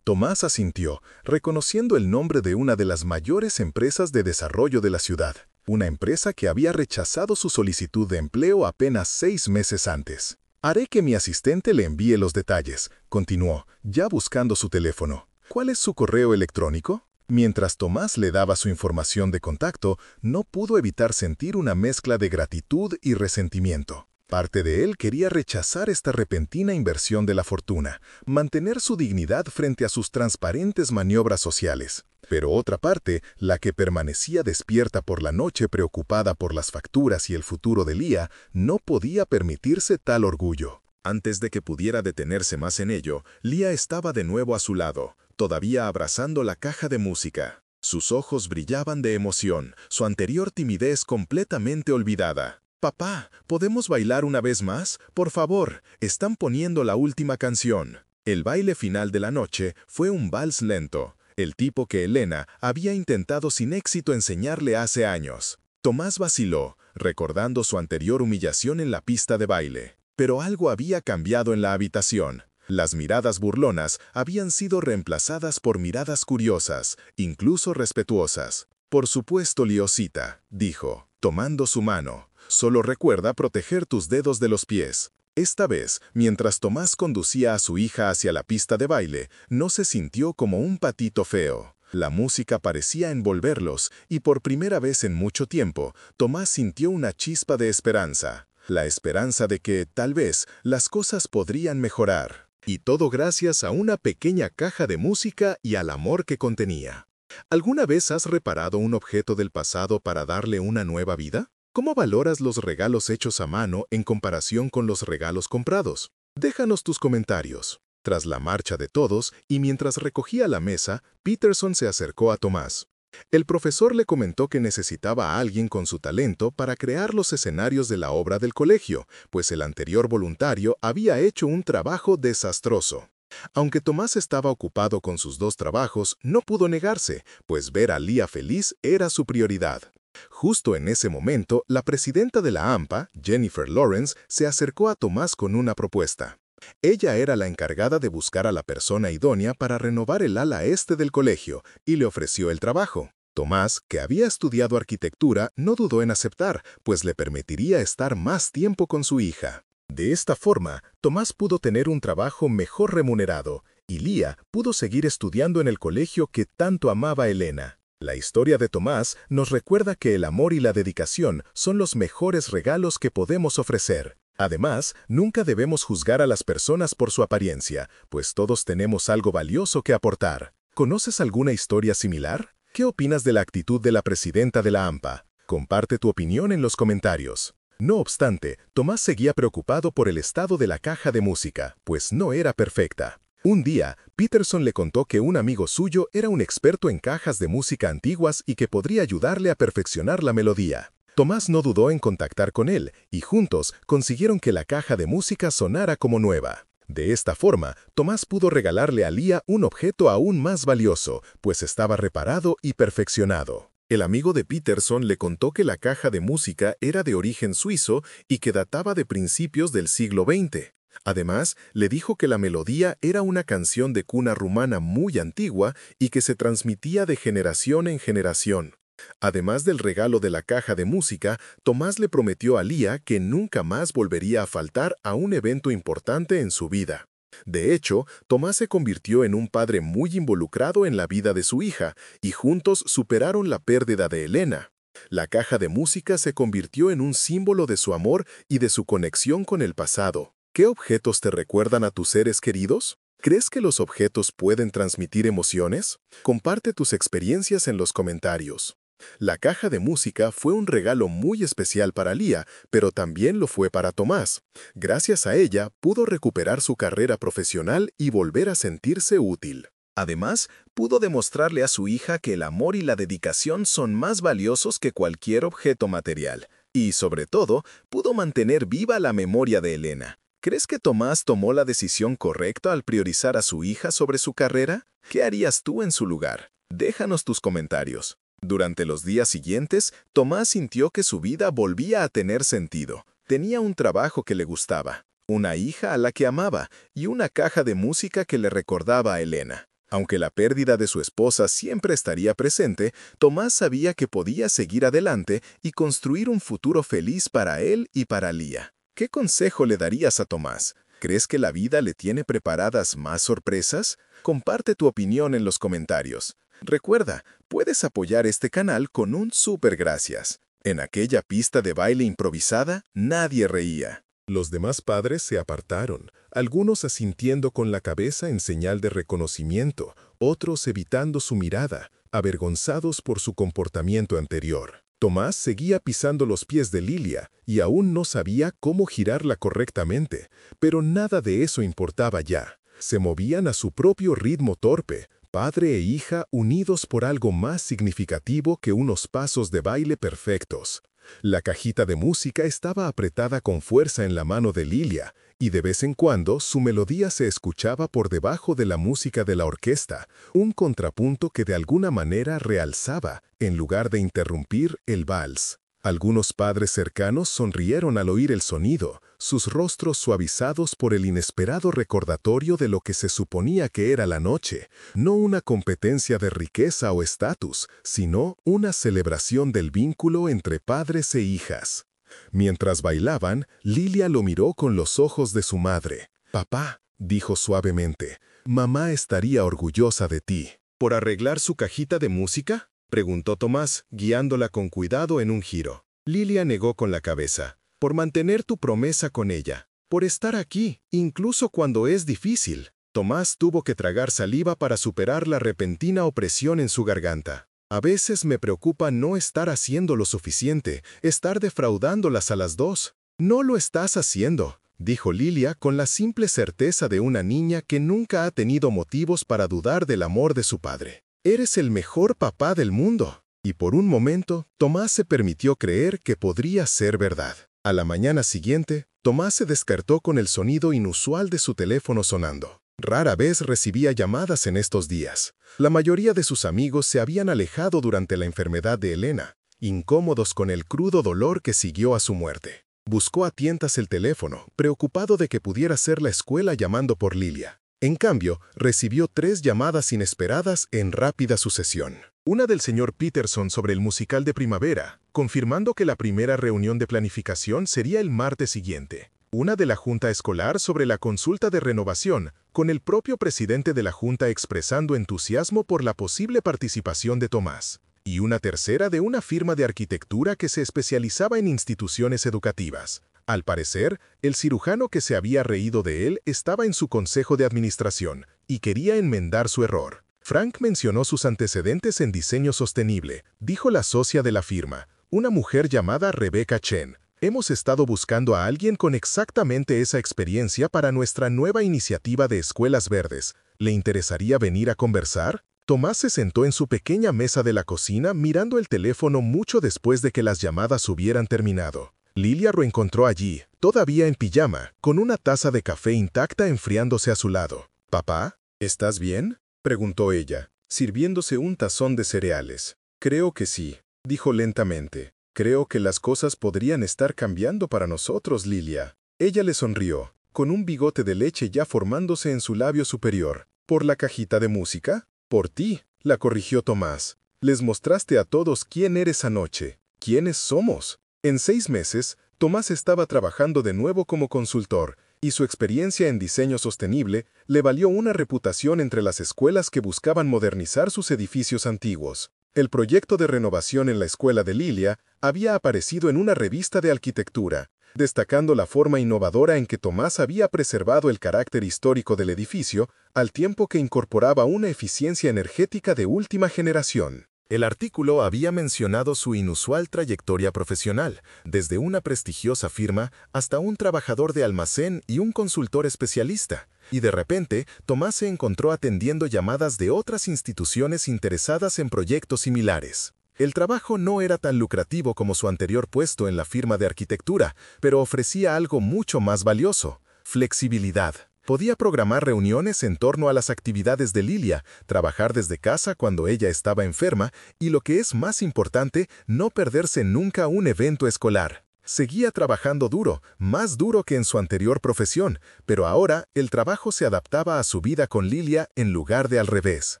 Tomás asintió, reconociendo el nombre de una de las mayores empresas de desarrollo de la ciudad. Una empresa que había rechazado su solicitud de empleo apenas 6 meses antes. «Haré que mi asistente le envíe los detalles», continuó, ya buscando su teléfono. «¿Cuál es su correo electrónico?» Mientras Tomás le daba su información de contacto, no pudo evitar sentir una mezcla de gratitud y resentimiento. Parte de él quería rechazar esta repentina inversión de la fortuna, mantener su dignidad frente a sus transparentes maniobras sociales. Pero otra parte, la que permanecía despierta por la noche preocupada por las facturas y el futuro de Leah, no podía permitirse tal orgullo. Antes de que pudiera detenerse más en ello, Leah estaba de nuevo a su lado, todavía abrazando la caja de música. Sus ojos brillaban de emoción, su anterior timidez completamente olvidada. «Papá, ¿podemos bailar una vez más? Por favor, están poniendo la última canción». El baile final de la noche fue un vals lento, el tipo que Elena había intentado sin éxito enseñarle hace años. Tomás vaciló, recordando su anterior humillación en la pista de baile. Pero algo había cambiado en la habitación. Las miradas burlonas habían sido reemplazadas por miradas curiosas, incluso respetuosas. «Por supuesto, Liosita», dijo, tomando su mano. «Solo recuerda proteger tus dedos de los pies». Esta vez, mientras Tomás conducía a su hija hacia la pista de baile, no se sintió como un patito feo. La música parecía envolverlos, y por primera vez en mucho tiempo, Tomás sintió una chispa de esperanza. La esperanza de que, tal vez, las cosas podrían mejorar. Y todo gracias a una pequeña caja de música y al amor que contenía. ¿Alguna vez has reparado un objeto del pasado para darle una nueva vida? ¿Cómo valoras los regalos hechos a mano en comparación con los regalos comprados? Déjanos tus comentarios. Tras la marcha de todos, y mientras recogía la mesa, Peterson se acercó a Tomás. El profesor le comentó que necesitaba a alguien con su talento para crear los escenarios de la obra del colegio, pues el anterior voluntario había hecho un trabajo desastroso. Aunque Tomás estaba ocupado con sus dos trabajos, no pudo negarse, pues ver a Lia feliz era su prioridad. Justo en ese momento, la presidenta de la AMPA, Jennifer Lawrence, se acercó a Tomás con una propuesta. Ella era la encargada de buscar a la persona idónea para renovar el ala este del colegio y le ofreció el trabajo. Tomás, que había estudiado arquitectura, no dudó en aceptar, pues le permitiría estar más tiempo con su hija. De esta forma, Tomás pudo tener un trabajo mejor remunerado y Lia pudo seguir estudiando en el colegio que tanto amaba a Elena. La historia de Tomás nos recuerda que el amor y la dedicación son los mejores regalos que podemos ofrecer. Además, nunca debemos juzgar a las personas por su apariencia, pues todos tenemos algo valioso que aportar. ¿Conoces alguna historia similar? ¿Qué opinas de la actitud de la presidenta de la AMPA? Comparte tu opinión en los comentarios. No obstante, Tomás seguía preocupado por el estado de la caja de música, pues no era perfecta. Un día, Peterson le contó que un amigo suyo era un experto en cajas de música antiguas y que podría ayudarle a perfeccionar la melodía. Tomás no dudó en contactar con él, y juntos consiguieron que la caja de música sonara como nueva. De esta forma, Tomás pudo regalarle a Lia un objeto aún más valioso, pues estaba reparado y perfeccionado. El amigo de Peterson le contó que la caja de música era de origen suizo y que databa de principios del siglo XX. Además, le dijo que la melodía era una canción de cuna rumana muy antigua y que se transmitía de generación en generación. Además del regalo de la caja de música, Tomás le prometió a Lia que nunca más volvería a faltar a un evento importante en su vida. De hecho, Tomás se convirtió en un padre muy involucrado en la vida de su hija y juntos superaron la pérdida de Elena. La caja de música se convirtió en un símbolo de su amor y de su conexión con el pasado. ¿Qué objetos te recuerdan a tus seres queridos? ¿Crees que los objetos pueden transmitir emociones? Comparte tus experiencias en los comentarios. La caja de música fue un regalo muy especial para Lia, pero también lo fue para Tomás. Gracias a ella, pudo recuperar su carrera profesional y volver a sentirse útil. Además, pudo demostrarle a su hija que el amor y la dedicación son más valiosos que cualquier objeto material. Y, sobre todo, pudo mantener viva la memoria de Elena. ¿Crees que Tomás tomó la decisión correcta al priorizar a su hija sobre su carrera? ¿Qué harías tú en su lugar? Déjanos tus comentarios. Durante los días siguientes, Tomás sintió que su vida volvía a tener sentido. Tenía un trabajo que le gustaba, una hija a la que amaba y una caja de música que le recordaba a Elena. Aunque la pérdida de su esposa siempre estaría presente, Tomás sabía que podía seguir adelante y construir un futuro feliz para él y para Lia. ¿Qué consejo le darías a Tomás? ¿Crees que la vida le tiene preparadas más sorpresas? Comparte tu opinión en los comentarios. Recuerda, puedes apoyar este canal con un súper gracias. En aquella pista de baile improvisada, nadie reía. Los demás padres se apartaron, algunos asintiendo con la cabeza en señal de reconocimiento, otros evitando su mirada, avergonzados por su comportamiento anterior. Tomás seguía pisando los pies de Lilia y aún no sabía cómo girarla correctamente, pero nada de eso importaba ya. Se movían a su propio ritmo torpe, padre e hija unidos por algo más significativo que unos pasos de baile perfectos. La cajita de música estaba apretada con fuerza en la mano de Lilia, y de vez en cuando su melodía se escuchaba por debajo de la música de la orquesta, un contrapunto que de alguna manera realzaba, en lugar de interrumpir, el vals. Algunos padres cercanos sonrieron al oír el sonido, sus rostros suavizados por el inesperado recordatorio de lo que se suponía que era la noche, no una competencia de riqueza o estatus, sino una celebración del vínculo entre padres e hijas. Mientras bailaban, Lilia lo miró con los ojos de su madre. «Papá», dijo suavemente, «mamá estaría orgullosa de ti». ¿Por arreglar su cajita de música?, preguntó Tomás, guiándola con cuidado en un giro. Lilia negó con la cabeza. «Por mantener tu promesa con ella. Por estar aquí, incluso cuando es difícil». Tomás tuvo que tragar saliva para superar la repentina opresión en su garganta. «A veces me preocupa no estar haciendo lo suficiente, estar defraudándolas a las dos». «No lo estás haciendo», dijo Lilia con la simple certeza de una niña que nunca ha tenido motivos para dudar del amor de su padre. «Eres el mejor papá del mundo». Y por un momento, Tomás se permitió creer que podría ser verdad. A la mañana siguiente, Tomás se despertó con el sonido inusual de su teléfono sonando. Rara vez recibía llamadas en estos días. La mayoría de sus amigos se habían alejado durante la enfermedad de Elena, incómodos con el crudo dolor que siguió a su muerte. Buscó a tientas el teléfono, preocupado de que pudiera ser la escuela llamando por Lilia. En cambio, recibió 3 llamadas inesperadas en rápida sucesión. Una del señor Peterson sobre el musical de primavera, confirmando que la primera reunión de planificación sería el martes siguiente. Una de la Junta Escolar sobre la consulta de renovación, con el propio presidente de la Junta expresando entusiasmo por la posible participación de Tomás. Y una tercera de una firma de arquitectura que se especializaba en instituciones educativas. Al parecer, el cirujano que se había reído de él estaba en su consejo de administración y quería enmendar su error. Frank mencionó sus antecedentes en diseño sostenible, dijo la socia de la firma, una mujer llamada Rebecca Chen. Hemos estado buscando a alguien con exactamente esa experiencia para nuestra nueva iniciativa de escuelas verdes. ¿Le interesaría venir a conversar? Tomás se sentó en su pequeña mesa de la cocina mirando el teléfono mucho después de que las llamadas hubieran terminado. Lilia lo encontró allí, todavía en pijama, con una taza de café intacta enfriándose a su lado. «Papá, ¿estás bien?», preguntó ella, sirviéndose un tazón de cereales. «Creo que sí», dijo lentamente. «Creo que las cosas podrían estar cambiando para nosotros, Lilia». Ella le sonrió, con un bigote de leche ya formándose en su labio superior. «¿Por la cajita de música?». «Por ti», la corrigió Tomás. «Les mostraste a todos quién eres anoche, quiénes somos». En 6 meses, Tomás estaba trabajando de nuevo como consultor, y su experiencia en diseño sostenible le valió una reputación entre las escuelas que buscaban modernizar sus edificios antiguos. El proyecto de renovación en la escuela de Lilia había aparecido en una revista de arquitectura, destacando la forma innovadora en que Tomás había preservado el carácter histórico del edificio, al tiempo que incorporaba una eficiencia energética de última generación. El artículo había mencionado su inusual trayectoria profesional, desde una prestigiosa firma hasta un trabajador de almacén y un consultor especialista, y de repente Tomás se encontró atendiendo llamadas de otras instituciones interesadas en proyectos similares. El trabajo no era tan lucrativo como su anterior puesto en la firma de arquitectura, pero ofrecía algo mucho más valioso: flexibilidad. Podía programar reuniones en torno a las actividades de Lilia, trabajar desde casa cuando ella estaba enferma y, lo que es más importante, no perderse nunca un evento escolar. Seguía trabajando duro, más duro que en su anterior profesión, pero ahora el trabajo se adaptaba a su vida con Lilia en lugar de al revés.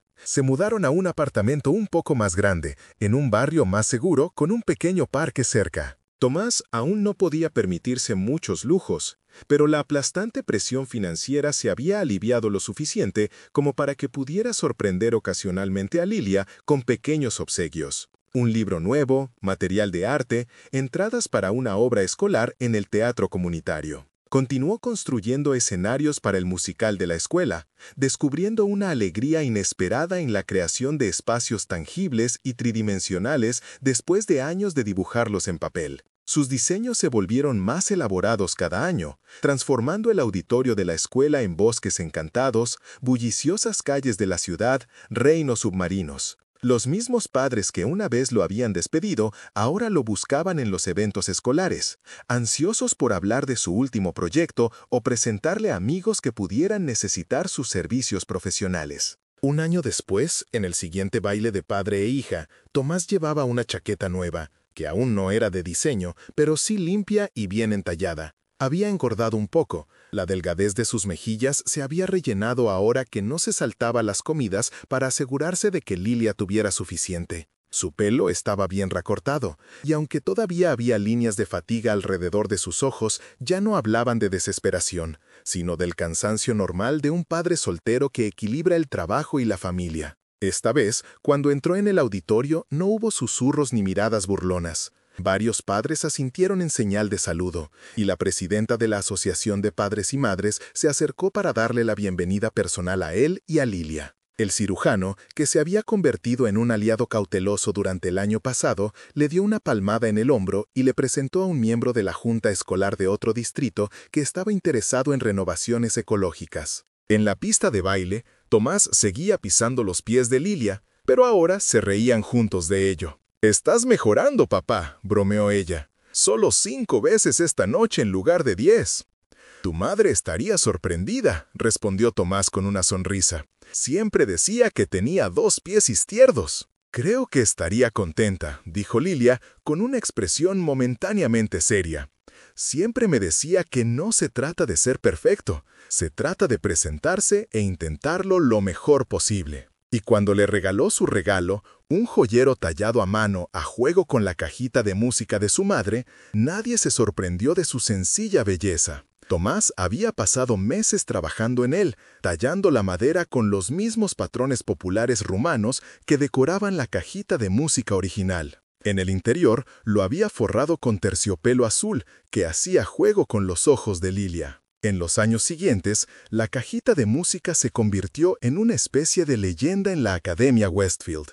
Se mudaron a un apartamento un poco más grande, en un barrio más seguro, con un pequeño parque cerca. Tomás aún no podía permitirse muchos lujos, pero la aplastante presión financiera se había aliviado lo suficiente como para que pudiera sorprender ocasionalmente a Lilia con pequeños obsequios. Un libro nuevo, material de arte, entradas para una obra escolar en el teatro comunitario. Continuó construyendo escenarios para el musical de la escuela, descubriendo una alegría inesperada en la creación de espacios tangibles y tridimensionales después de años de dibujarlos en papel. Sus diseños se volvieron más elaborados cada año, transformando el auditorio de la escuela en bosques encantados, bulliciosas calles de la ciudad, reinos submarinos. Los mismos padres que una vez lo habían despedido, ahora lo buscaban en los eventos escolares, ansiosos por hablar de su último proyecto o presentarle amigos que pudieran necesitar sus servicios profesionales. Un año después, en el siguiente baile de padre e hija, Tomás llevaba una chaqueta nueva, que aún no era de diseño, pero sí limpia y bien entallada. Había engordado un poco. La delgadez de sus mejillas se había rellenado ahora que no se saltaba las comidas para asegurarse de que Lilia tuviera suficiente. Su pelo estaba bien recortado, y aunque todavía había líneas de fatiga alrededor de sus ojos, ya no hablaban de desesperación, sino del cansancio normal de un padre soltero que equilibra el trabajo y la familia. Esta vez, cuando entró en el auditorio, no hubo susurros ni miradas burlonas. Varios padres asintieron en señal de saludo, y la presidenta de la Asociación de Padres y Madres se acercó para darle la bienvenida personal a él y a Lilia. El cirujano, que se había convertido en un aliado cauteloso durante el año pasado, le dio una palmada en el hombro y le presentó a un miembro de la junta escolar de otro distrito que estaba interesado en renovaciones ecológicas. En la pista de baile, Tomás seguía pisando los pies de Lilia, pero ahora se reían juntos de ello. «Estás mejorando, papá», bromeó ella. «Solo 5 veces esta noche en lugar de 10». «Tu madre estaría sorprendida», respondió Tomás con una sonrisa. «Siempre decía que tenía 2 pies izquierdos». «Creo que estaría contenta», dijo Lilia, con una expresión momentáneamente seria. «Siempre me decía que no se trata de ser perfecto, se trata de presentarse e intentarlo lo mejor posible». Y cuando le regaló su regalo, un joyero tallado a mano a juego con la cajita de música de su madre, nadie se sorprendió de su sencilla belleza. Tomás había pasado meses trabajando en él, tallando la madera con los mismos patrones populares rumanos que decoraban la cajita de música original. En el interior lo había forrado con terciopelo azul, que hacía juego con los ojos de Lilia. En los años siguientes, la cajita de música se convirtió en una especie de leyenda en la Academia Westfield.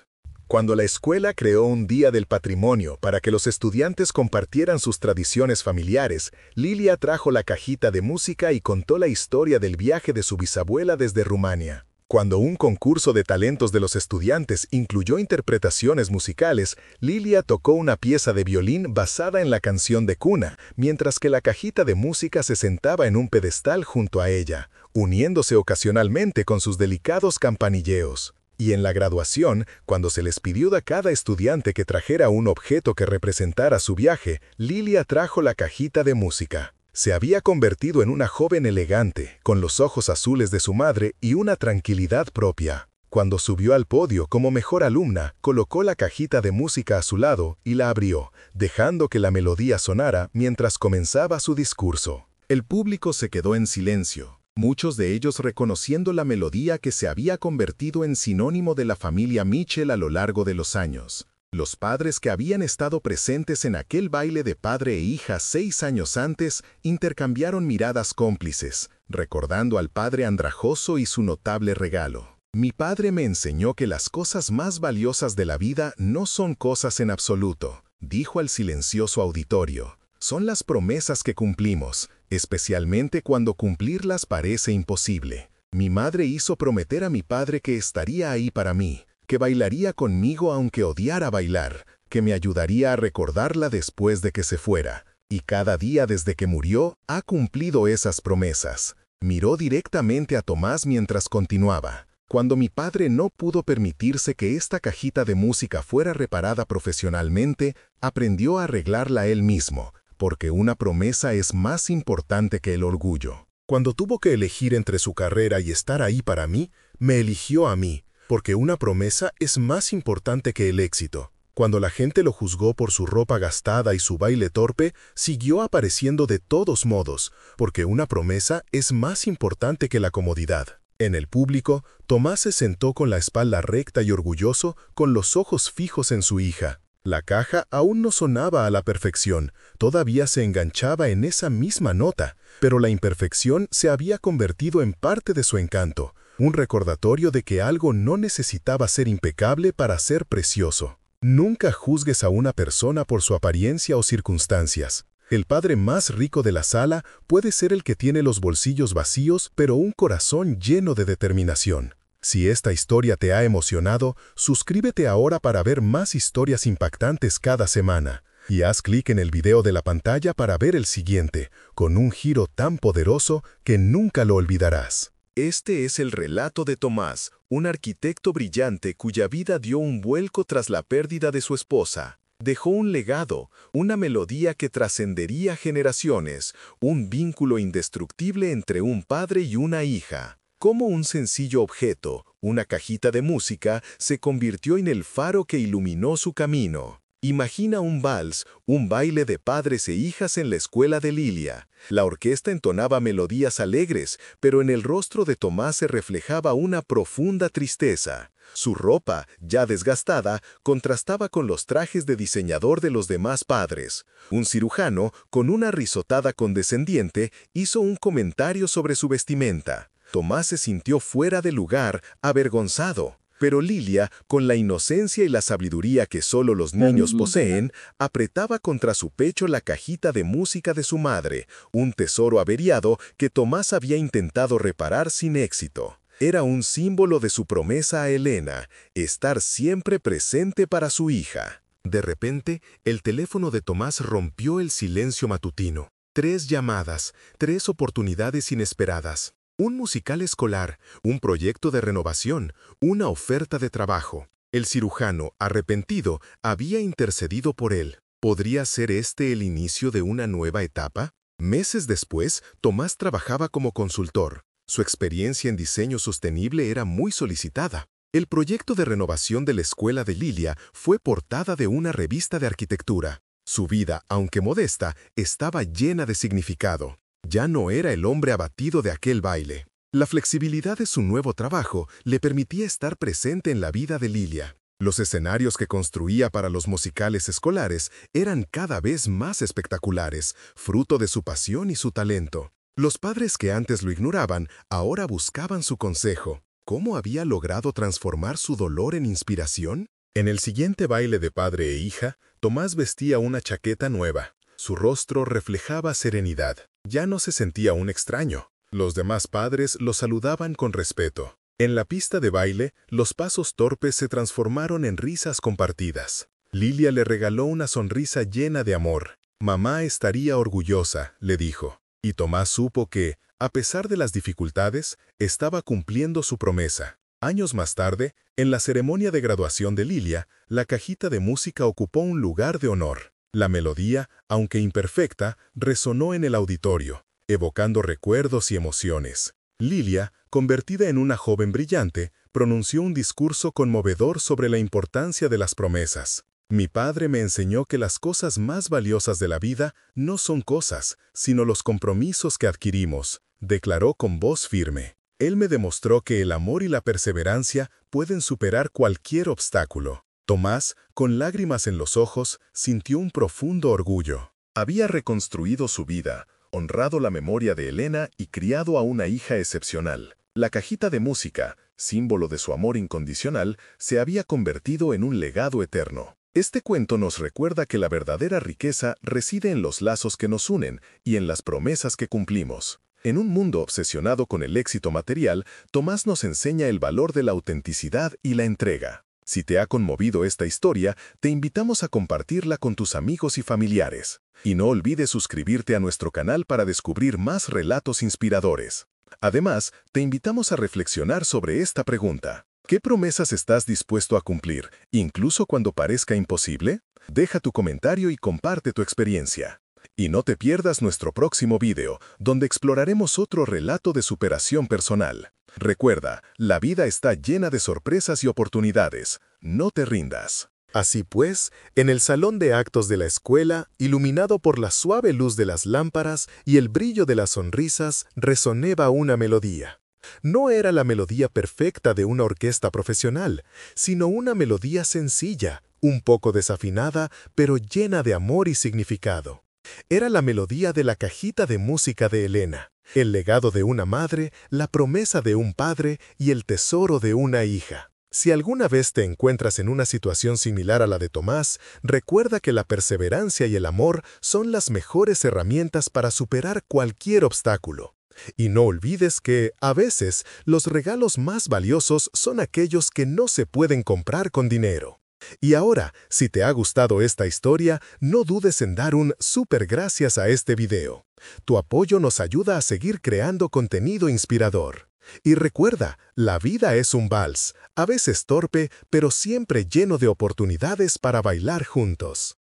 Cuando la escuela creó un Día del Patrimonio para que los estudiantes compartieran sus tradiciones familiares, Lilia trajo la cajita de música y contó la historia del viaje de su bisabuela desde Rumania. Cuando un concurso de talentos de los estudiantes incluyó interpretaciones musicales, Lilia tocó una pieza de violín basada en la canción de cuna, mientras que la cajita de música se sentaba en un pedestal junto a ella, uniéndose ocasionalmente con sus delicados campanilleos. Y en la graduación, cuando se les pidió a cada estudiante que trajera un objeto que representara su viaje, Lilia trajo la cajita de música. Se había convertido en una joven elegante, con los ojos azules de su madre y una tranquilidad propia. Cuando subió al podio como mejor alumna, colocó la cajita de música a su lado y la abrió, dejando que la melodía sonara mientras comenzaba su discurso. El público se quedó en silencio, muchos de ellos reconociendo la melodía que se había convertido en sinónimo de la familia Mitchell a lo largo de los años. Los padres que habían estado presentes en aquel baile de padre e hija 6 años antes intercambiaron miradas cómplices, recordando al padre andrajoso y su notable regalo. «Mi padre me enseñó que las cosas más valiosas de la vida no son cosas en absoluto», dijo al silencioso auditorio. «Son las promesas que cumplimos, especialmente cuando cumplirlas parece imposible. Mi madre hizo prometer a mi padre que estaría ahí para mí, que bailaría conmigo aunque odiara bailar, que me ayudaría a recordarla después de que se fuera. Y cada día desde que murió ha cumplido esas promesas». Miró directamente a Tomás mientras continuaba. «Cuando mi padre no pudo permitirse que esta cajita de música fuera reparada profesionalmente, aprendió a arreglarla él mismo, porque una promesa es más importante que el orgullo. Cuando tuvo que elegir entre su carrera y estar ahí para mí, me eligió a mí, porque una promesa es más importante que el éxito. Cuando la gente lo juzgó por su ropa gastada y su baile torpe, siguió apareciendo de todos modos, porque una promesa es más importante que la comodidad». En el público, Tomás se sentó con la espalda recta y orgulloso, con los ojos fijos en su hija. La caja aún no sonaba a la perfección, todavía se enganchaba en esa misma nota, pero la imperfección se había convertido en parte de su encanto, un recordatorio de que algo no necesitaba ser impecable para ser precioso. Nunca juzgues a una persona por su apariencia o circunstancias. El padre más rico de la sala puede ser el que tiene los bolsillos vacíos, pero un corazón lleno de determinación. Si esta historia te ha emocionado, suscríbete ahora para ver más historias impactantes cada semana. Y haz clic en el video de la pantalla para ver el siguiente, con un giro tan poderoso que nunca lo olvidarás. Este es el relato de Tomás, un arquitecto brillante cuya vida dio un vuelco tras la pérdida de su esposa. Dejó un legado, una melodía que trascendería generaciones, un vínculo indestructible entre un padre y una hija. Como un sencillo objeto, una cajita de música, se convirtió en el faro que iluminó su camino. Imagina un vals, un baile de padres e hijas en la escuela de Lilia. La orquesta entonaba melodías alegres, pero en el rostro de Tomás se reflejaba una profunda tristeza. Su ropa, ya desgastada, contrastaba con los trajes de diseñador de los demás padres. Un cirujano, con una risotada condescendiente, hizo un comentario sobre su vestimenta. Tomás se sintió fuera de lugar, avergonzado. Pero Lilia, con la inocencia y la sabiduría que solo los niños poseen, apretaba contra su pecho la cajita de música de su madre, un tesoro averiado que Tomás había intentado reparar sin éxito. Era un símbolo de su promesa a Elena, estar siempre presente para su hija. De repente, el teléfono de Tomás rompió el silencio matutino. 3 llamadas, 3 oportunidades inesperadas. Un musical escolar, un proyecto de renovación, una oferta de trabajo. El cirujano, arrepentido, había intercedido por él. ¿Podría ser este el inicio de una nueva etapa? Meses después, Tomás trabajaba como consultor. Su experiencia en diseño sostenible era muy solicitada. El proyecto de renovación de la escuela de Lilia fue portada de una revista de arquitectura. Su vida, aunque modesta, estaba llena de significado. Ya no era el hombre abatido de aquel baile. La flexibilidad de su nuevo trabajo le permitía estar presente en la vida de Lilia. Los escenarios que construía para los musicales escolares eran cada vez más espectaculares, fruto de su pasión y su talento. Los padres que antes lo ignoraban, ahora buscaban su consejo. ¿Cómo había logrado transformar su dolor en inspiración? En el siguiente baile de padre e hija, Tomás vestía una chaqueta nueva. Su rostro reflejaba serenidad. Ya no se sentía un extraño. Los demás padres lo saludaban con respeto. En la pista de baile, los pasos torpes se transformaron en risas compartidas. Lilia le regaló una sonrisa llena de amor. «Mamá estaría orgullosa», le dijo. Y Tomás supo que, a pesar de las dificultades, estaba cumpliendo su promesa. Años más tarde, en la ceremonia de graduación de Lilia, la cajita de música ocupó un lugar de honor. La melodía, aunque imperfecta, resonó en el auditorio, evocando recuerdos y emociones. Lilia, convertida en una joven brillante, pronunció un discurso conmovedor sobre la importancia de las promesas. «Mi padre me enseñó que las cosas más valiosas de la vida no son cosas, sino los compromisos que adquirimos», declaró con voz firme. Él me demostró que el amor y la perseverancia pueden superar cualquier obstáculo. Tomás, con lágrimas en los ojos, sintió un profundo orgullo. Había reconstruido su vida, honrado la memoria de Elena y criado a una hija excepcional. La cajita de música, símbolo de su amor incondicional, se había convertido en un legado eterno. Este cuento nos recuerda que la verdadera riqueza reside en los lazos que nos unen y en las promesas que cumplimos. En un mundo obsesionado con el éxito material, Tomás nos enseña el valor de la autenticidad y la entrega. Si te ha conmovido esta historia, te invitamos a compartirla con tus amigos y familiares. Y no olvides suscribirte a nuestro canal para descubrir más relatos inspiradores. Además, te invitamos a reflexionar sobre esta pregunta. ¿Qué promesas estás dispuesto a cumplir, incluso cuando parezca imposible? Deja tu comentario y comparte tu experiencia. Y no te pierdas nuestro próximo video, donde exploraremos otro relato de superación personal. Recuerda, la vida está llena de sorpresas y oportunidades. No te rindas. Así pues, en el salón de actos de la escuela, iluminado por la suave luz de las lámparas y el brillo de las sonrisas, resonaba una melodía. No era la melodía perfecta de una orquesta profesional, sino una melodía sencilla, un poco desafinada, pero llena de amor y significado. Era la melodía de la cajita de música de Elena, el legado de una madre, la promesa de un padre y el tesoro de una hija. Si alguna vez te encuentras en una situación similar a la de Tomás, recuerda que la perseverancia y el amor son las mejores herramientas para superar cualquier obstáculo. Y no olvides que, a veces, los regalos más valiosos son aquellos que no se pueden comprar con dinero. Y ahora, si te ha gustado esta historia, no dudes en dar un súper gracias a este video. Tu apoyo nos ayuda a seguir creando contenido inspirador. Y recuerda, la vida es un vals, a veces torpe, pero siempre lleno de oportunidades para bailar juntos.